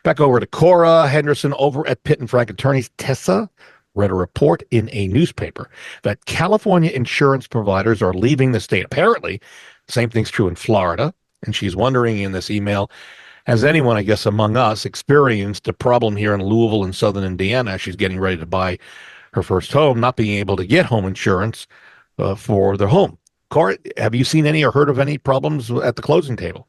Back over to Cora Henderson over at Pitt and Frank Attorneys. Tessa read a report in a newspaper that California insurance providers are leaving the state. Apparently, same thing's true in Florida. And she's wondering in this email, has anyone, I guess, among us experienced a problem here in Louisville and southern Indiana? She's getting ready to buy her first home, not being able to get home insurance for their home. Cora, have you seen any or heard of any problems at the closing table?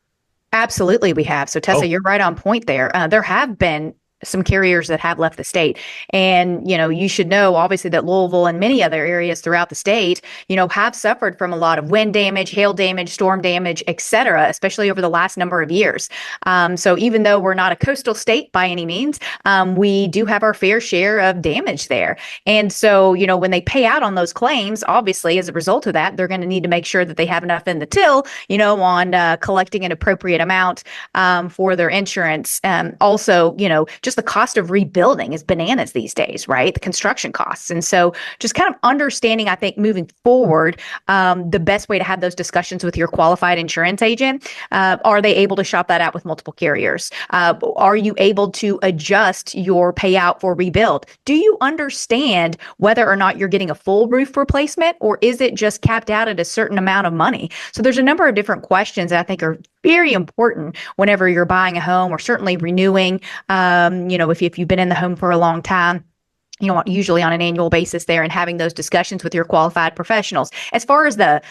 Absolutely, we have. So, Tessa, you're right on point there. There have been some carriers that have left the state. And, you should know, obviously, that Louisville and many other areas throughout the state, have suffered from a lot of wind damage, hail damage, storm damage, et cetera, especially over the last number of years. So even though we're not a coastal state by any means, we do have our fair share of damage there. And so, when they pay out on those claims, obviously, as a result of that, they're going to need to make sure that they have enough in the till, on collecting an appropriate amount for their insurance. Also, just the cost of rebuilding is bananas these days, right? The construction costs. And so just kind of understanding, I think, moving forward, the best way to have those discussions with your qualified insurance agent, are they able to shop that out with multiple carriers? Are you able to adjust your payout for rebuild? Do you understand whether or not you're getting a full roof replacement, or is it just capped out at a certain amount of money? So there's a number of different questions that I think are very important whenever you're buying a home or certainly renewing. If you've been in the home for a long time, usually on an annual basis there, and having those discussions with your qualified professionals. As far as the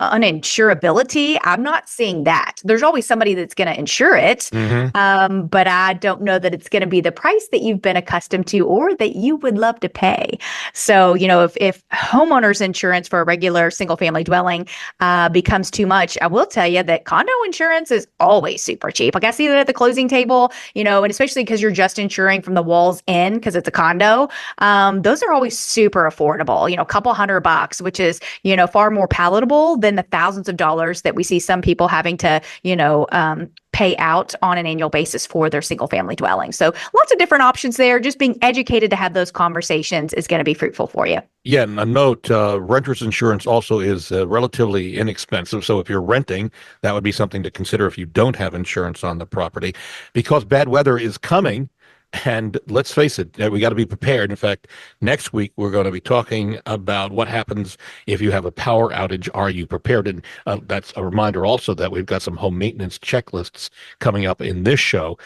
uninsurability, I'm not seeing that. There's always somebody that's going to insure it, but I don't know that it's going to be the price that you've been accustomed to or that you would love to pay. So, if homeowners insurance for a regular single-family dwelling becomes too much, I will tell you that condo insurance is always super cheap. Like I see that at the closing table, and especially because you're just insuring from the walls in, because it's a condo, those are always super affordable, a couple $100, which is, far more palatable than the thousands of dollars that we see some people having to, pay out on an annual basis for their single family dwelling. So lots of different options there. Just being educated to have those conversations is going to be fruitful for you. Yeah, and a note, renter's insurance also is relatively inexpensive. So if you're renting, that would be something to consider if you don't have insurance on the property, because bad weather is coming. And let's face it, we got to be prepared. In fact, next week, we're going to be talking about what happens if you have a power outage. Are you prepared? And that's a reminder also that we've got some home maintenance checklists coming up in this show.